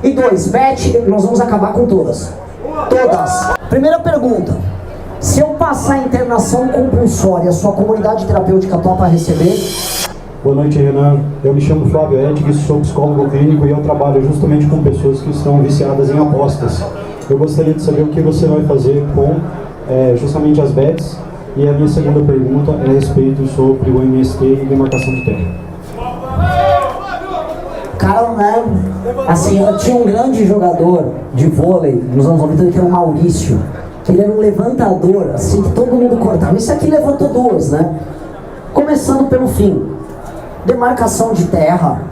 E 2, Beth, nós vamos acabar com todas. Todas. Primeira pergunta. Se eu passar a internação compulsória, sua comunidade terapêutica topa receber? Boa noite, Renan. Eu me chamo Flávio Edg, sou psicólogo clínico e eu trabalho justamente com pessoas que estão viciadas em apostas. Eu gostaria de saber o que você vai fazer com justamente as bets. E a minha segunda pergunta é a respeito sobre o MST e demarcação de terra. Cara, né? Assim, eu tinha um grande jogador de vôlei nos anos 90 que era o Maurício. Que ele era um levantador, assim, que todo mundo cortava. Isso aqui levantou duas, né? Começando pelo fim. Demarcação de terra,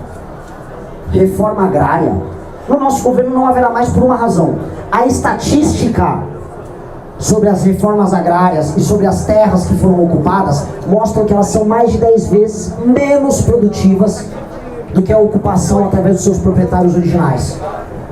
reforma agrária. No nosso governo não haverá mais por uma razão. A estatística sobre as reformas agrárias e sobre as terras que foram ocupadas mostram que elas são mais de 10 vezes menos produtivas do que a ocupação através dos seus proprietários originais.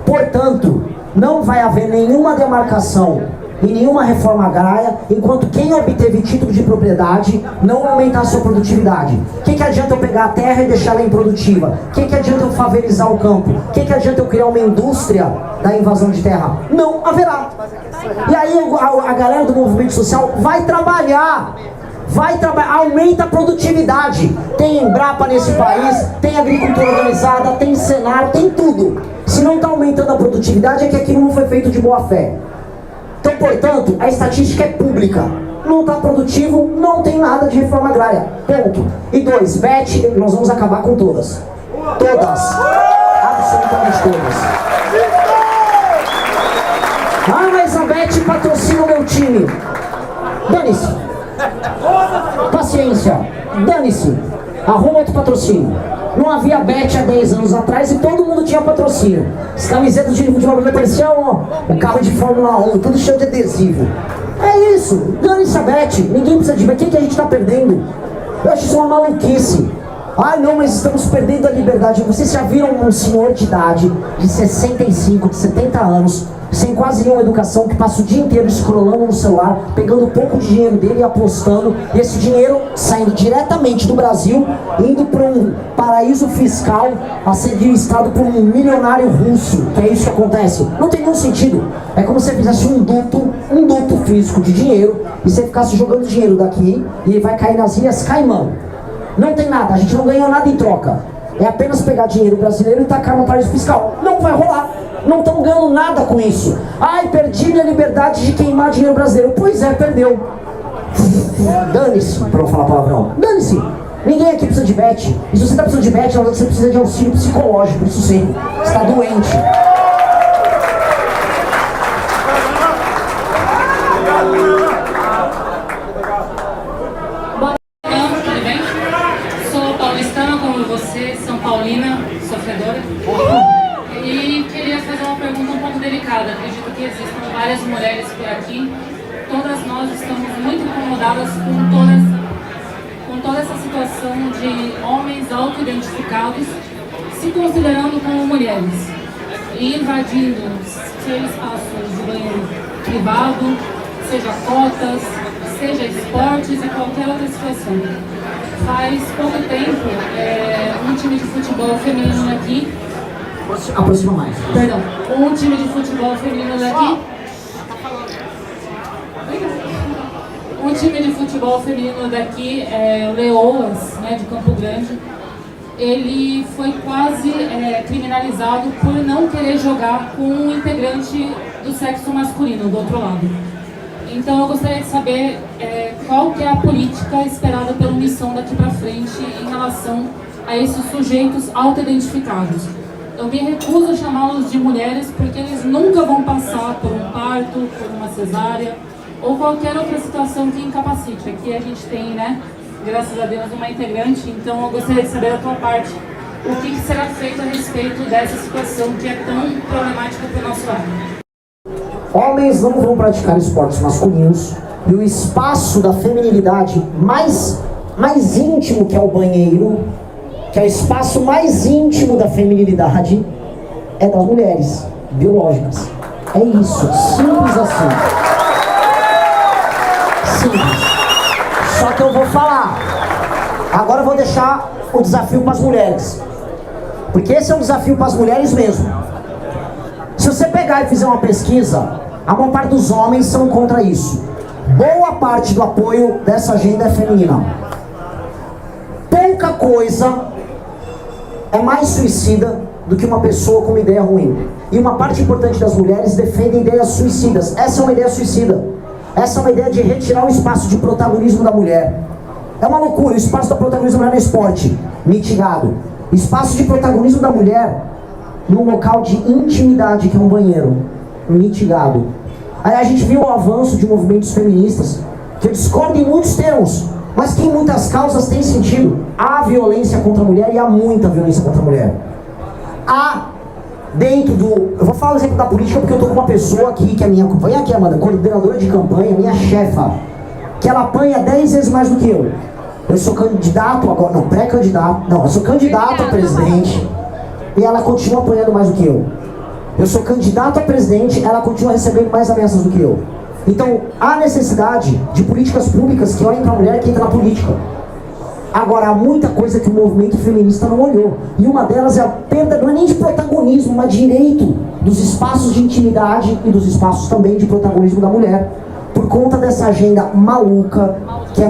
Portanto, não vai haver nenhuma demarcação e nenhuma reforma agrária enquanto quem obteve título de propriedade não aumentar a sua produtividade. O que adianta eu pegar a terra e deixar ela improdutiva? O que adianta eu favelizar o campo? O que adianta eu criar uma indústria da invasão de terra? Não haverá. E aí a galera do movimento social vai trabalhar, aumenta a produtividade. Tem Embrapa nesse país, tem agricultura organizada, tem Senar, tem tudo. Se não está aumentando a produtividade é que aquilo não foi feito de boa fé. Então, portanto, a estatística é pública. Não está produtivo, não tem nada de reforma agrária. Ponto. E 2, Beth, nós vamos acabar com todas. Todas. Absolutamente todas. Ah, mas a Beth patrocina o meu time. Dane-se. Paciência. Dane-se. Arruma outro patrocínio. Não havia Bet há 10 anos atrás e todo mundo tinha patrocínio. As camisetas de futebol pareciam o carro de Fórmula 1, tudo cheio de adesivo. É isso, dane-se a Bet, ninguém precisa de Bet. O que a gente está perdendo? Eu acho isso uma maluquice. Ai não, mas estamos perdendo a liberdade. Vocês já viram um senhor de idade, de 65, de 70 anos, sem quase nenhuma educação, que passa o dia inteiro scrollando no celular, pegando um pouco de dinheiro dele e apostando, e esse dinheiro saindo diretamente do Brasil, indo para um paraíso fiscal a ser administrado por um milionário russo, que é isso que acontece? Não tem nenhum sentido. É como se você fizesse um duto físico de dinheiro, e você ficasse jogando dinheiro daqui, e ele vai cair nas Ilhas Caimão. Não tem nada, a gente não ganha nada em troca. É apenas pegar dinheiro brasileiro e tacar no paraíso fiscal. Não vai rolar. Não estão ganhando nada com isso. Ai, perdi minha liberdade de queimar dinheiro brasileiro. Pois é, perdeu. Dane-se, para não falar palavrão. Dane-se. Ninguém aqui precisa de Bet. E se você está precisando de Bet, você precisa de auxílio psicológico. Isso sim. Você está doente. Tudo bem? Sou paulistana como você, São Paulina, sofredora. E queria fazer uma pergunta um pouco delicada. Acredito que existam várias mulheres por aqui. Todas nós estamos muito incomodadas com toda essa situação de homens auto-identificados se considerando como mulheres e invadindo, seja espaços de banheiro privado, seja cotas, seja esportes e qualquer outra situação. Faz pouco tempo, um time de futebol feminino aqui. Aproxima mais. Perdão, um time de futebol feminino daqui. Um time de futebol feminino daqui, o Leoas, né, de Campo Grande, ele foi quase criminalizado por não querer jogar com um integrante do sexo masculino, do outro lado. Então eu gostaria de saber qual que é a política esperada pela missão daqui para frente em relação a esses sujeitos auto-identificados. Eu me recuso a chamá-los de mulheres porque eles nunca vão passar por um parto, por uma cesárea ou qualquer outra situação que incapacite. Aqui a gente tem, né, graças a Deus, uma integrante, então eu gostaria de saber da tua parte o que será feito a respeito dessa situação que é tão problemática para o nosso lado. Homens não vão praticar esportes masculinos e o espaço da feminilidade mais íntimo, que é o banheiro, que é o espaço mais íntimo da feminilidade, é das mulheres biológicas. É isso, simples assim. Simples. Só que eu vou falar. Agora eu vou deixar o desafio para as mulheres. Porque esse é um desafio para as mulheres mesmo. pegar e fizer uma pesquisa, a maior parte dos homens são contra isso. Boa parte do apoio dessa agenda é feminina. Pouca coisa é mais suicida do que uma pessoa com uma ideia ruim. E uma parte importante das mulheres defende ideias suicidas. Essa é uma ideia suicida. Essa é uma ideia de retirar o espaço de protagonismo da mulher. É uma loucura. O espaço da protagonismo da mulher no esporte, mitigado. Espaço de protagonismo da mulher num local de intimidade, que é um banheiro, mitigado. Aí a gente viu o avanço de movimentos feministas, que eu discordo em muitos termos, mas que em muitas causas tem sentido. Há violência contra a mulher e há muita violência contra a mulher. Há dentro do... Eu vou falar o exemplo da política porque eu tô com uma pessoa aqui, que é minha companhia aqui, Amanda, coordenadora de campanha, minha chefa, que ela apanha 10 vezes mais do que eu. Eu sou candidato agora, não, pré-candidato, não, eu sou candidato a presidente e ela continua apanhando mais do que eu. Eu sou candidato a presidente, ela continua recebendo mais ameaças do que eu. Então, há necessidade de políticas públicas que olhem para a mulher que entra na política. Agora, há muita coisa que o movimento feminista não olhou. E uma delas é a perda, não é nem de protagonismo, mas de direito dos espaços de intimidade e dos espaços também de protagonismo da mulher. Por conta dessa agenda maluca, que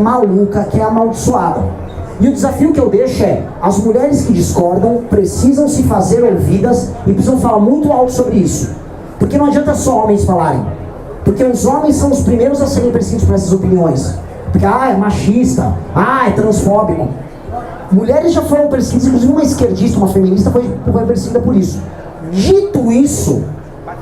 é amaldiçoada. E o desafio que eu deixo é, as mulheres que discordam precisam se fazer ouvidas e precisam falar muito alto sobre isso. Porque não adianta só homens falarem. Porque os homens são os primeiros a serem perseguidos por essas opiniões. Porque, é machista, é transfóbico. Mulheres já foram perseguidas, inclusive uma esquerdista, uma feminista foi perseguida por isso. Dito isso,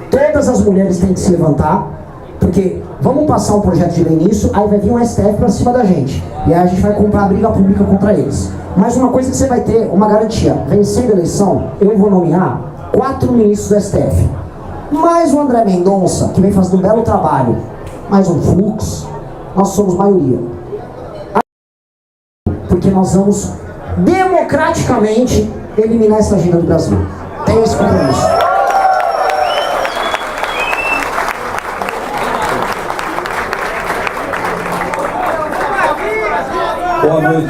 todas as mulheres têm que se levantar, porque vamos passar um projeto de lei nisso, aí vai vir um STF pra cima da gente. E aí a gente vai comprar a briga pública contra eles. Mas uma coisa que você vai ter, uma garantia, vencendo a eleição, eu vou nomear 4 ministros do STF. Mais o André Mendonça, que vem fazendo um belo trabalho. Mais um Fux, nós somos maioria. Porque nós vamos democraticamente eliminar essa agenda do Brasil. Tenho esse compromisso. Boa noite.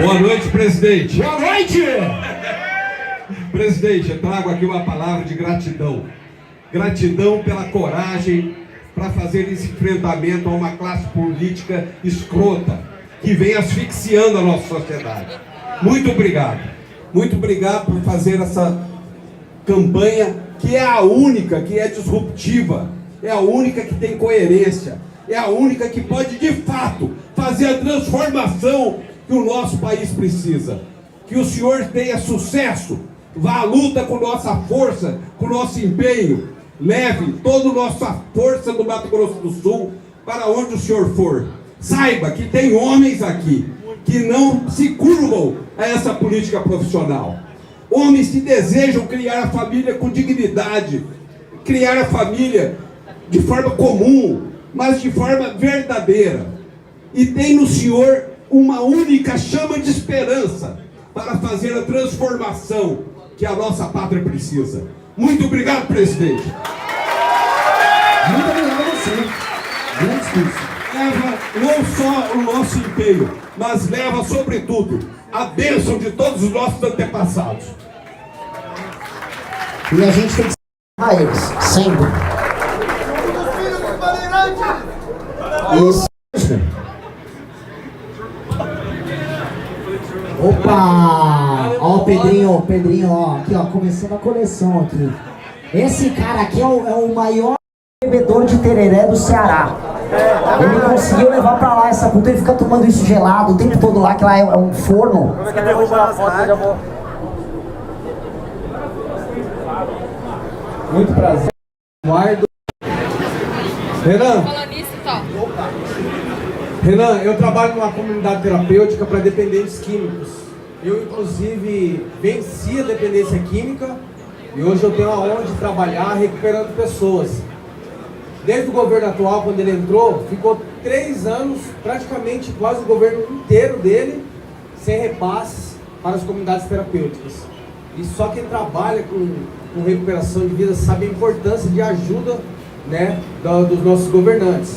Boa noite, presidente. Boa noite! Presidente, eu trago aqui uma palavra de gratidão. Gratidão pela coragem para fazer esse enfrentamento a uma classe política escrota que vem asfixiando a nossa sociedade. Muito obrigado. Muito obrigado por fazer essa campanha que é a única que é disruptiva, é a única que tem coerência, é a única que pode de fato fazer a transformação que o nosso país precisa. Que o senhor tenha sucesso, vá à luta com nossa força, com nosso empenho, leve toda a nossa força do Mato Grosso do Sul para onde o senhor for. Saiba que tem homens aqui que não se curvam a essa política profissional. Homens que desejam criar a família com dignidade, criar a família de forma comum, mas de forma verdadeira. E tem no senhor uma única chama de esperança para fazer a transformação que a nossa pátria precisa. Muito obrigado, presidente. Muito obrigado a você. Grande discurso. Leva não só o nosso empenho, mas leva, sobretudo, a bênção de todos os nossos antepassados. E a gente tem que a eles, sempre. Isso. Opa! Ó o Pedrinho, ó, aqui ó, começando a coleção aqui. Esse cara aqui é o maior bebedor de tereré do Ceará. Ele conseguiu levar pra lá essa puta, ele fica tomando isso gelado o tempo todo lá, que lá é um forno. Muito prazer. Eduardo. Renan. Renan, eu trabalho numa comunidade terapêutica para dependentes químicos. Eu, inclusive, venci a dependência química e hoje eu tenho a honra de trabalhar recuperando pessoas. Desde o governo atual, quando ele entrou, ficou 3 anos, praticamente quase o governo inteiro dele, sem repasses para as comunidades terapêuticas. E só quem trabalha com recuperação de vida sabe a importância de ajuda, né, dos nossos governantes.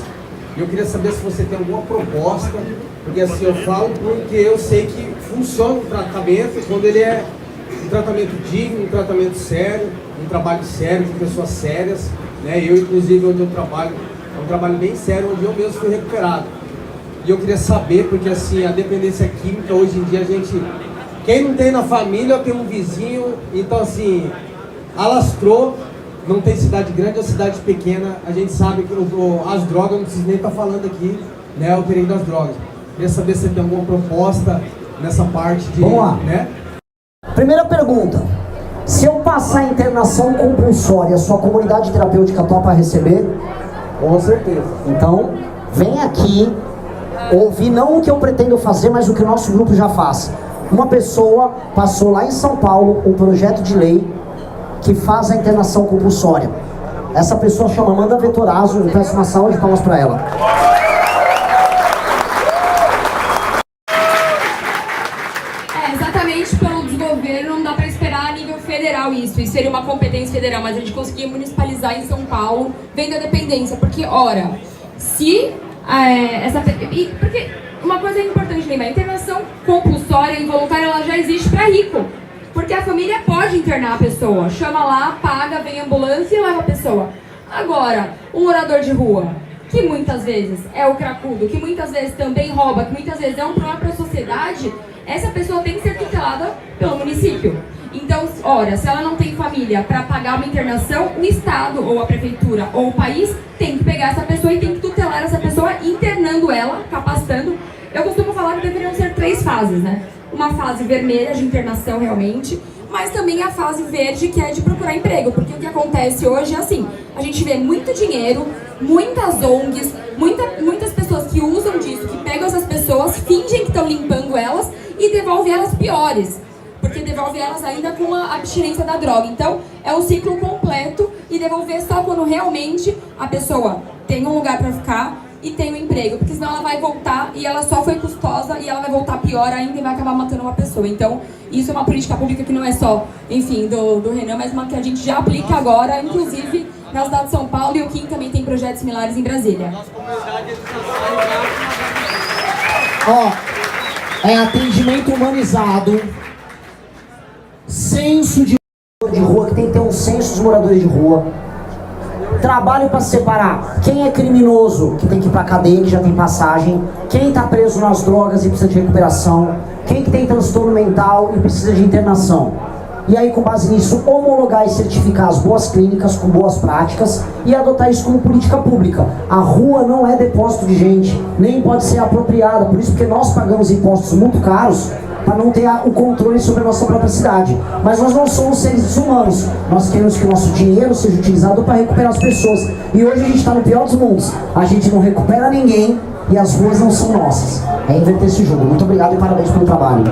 E eu queria saber se você tem alguma proposta, porque assim eu falo porque eu sei que funciona o tratamento quando ele é um tratamento digno, um tratamento sério, um trabalho sério com pessoas sérias, né? Eu, inclusive, onde eu trabalho, é um trabalho bem sério, onde eu mesmo fui recuperado. E eu queria saber, porque assim, a dependência química, hoje em dia, a gente... Quem não tem na família, tem um vizinho, então assim, alastrou, não tem cidade grande ou cidade pequena, a gente sabe que as drogas, não preciso nem estar falando aqui, né, o perigo das drogas. Queria saber se você tem alguma proposta nessa parte de... Vamos lá. Né? Primeira pergunta. Se eu passar a internação compulsória, sua comunidade terapêutica topa receber? Com certeza. Então, vem aqui ouvir não o que eu pretendo fazer, mas o que o nosso grupo já faz. Uma pessoa passou lá em São Paulo um projeto de lei que faz a internação compulsória. Essa pessoa chama Amanda Vettorazzo, eu peço uma salva de palmas para ela. Exatamente pelo desgoverno, não dá para esperar a nível federal isso seria uma competência federal, mas a gente conseguia municipalizar em São Paulo, vendo a dependência, porque, ora, se porque uma coisa importante lembrar, a internação compulsória e involuntária, ela já existe para rico, porque a família pode internar a pessoa, chama lá, paga, vem a ambulância e leva a pessoa. Agora, um morador de rua, que muitas vezes é o cracudo, que muitas vezes também rouba, que muitas vezes é um problema para a sociedade, essa pessoa tem que ser tutelada pelo município. Então, ora, se ela não tem família para pagar uma internação, o Estado, ou a Prefeitura, ou o país, tem que pegar essa pessoa e tem que tutelar essa pessoa, internando ela, capacitando. Eu costumo falar que deveriam ser 3 fases, né? Uma fase vermelha de internação, realmente, mas também a fase verde, que é de procurar emprego, porque o que acontece hoje é assim, a gente vê muito dinheiro, muitas ONGs, muitas pessoas que usam disso, que pegam essas pessoas, fingem que estão limpando elas e devolvem elas piores, porque devolve elas ainda com a abstinência da droga. Então, é um ciclo completo e devolver só quando realmente a pessoa tem um lugar para ficar e tem um emprego, porque senão ela vai voltar e ela só foi custosa e ela vai voltar pior ainda e vai acabar matando uma pessoa. Então, isso é uma política pública que não é só, enfim, do Renan, mas uma que a gente já aplica agora, inclusive na cidade de São Paulo, e o Kim também tem projetos similares em Brasília. É atendimento humanizado, censo de rua, que tem que ter um censo dos moradores de rua, trabalho para separar quem é criminoso, que tem que ir pra cadeia, que já tem passagem, quem tá preso nas drogas e precisa de recuperação, quem que tem transtorno mental e precisa de internação. E aí, com base nisso, homologar e certificar as boas clínicas com boas práticas e adotar isso como política pública. A rua não é depósito de gente, nem pode ser apropriada, por isso porque nós pagamos impostos muito caros para não ter o controle sobre a nossa própria cidade. Mas nós não somos seres humanos, nós queremos que o nosso dinheiro seja utilizado para recuperar as pessoas. E hoje a gente está no pior dos mundos, a gente não recupera ninguém e as ruas não são nossas. É inverter esse jogo. Muito obrigado e parabéns pelo trabalho.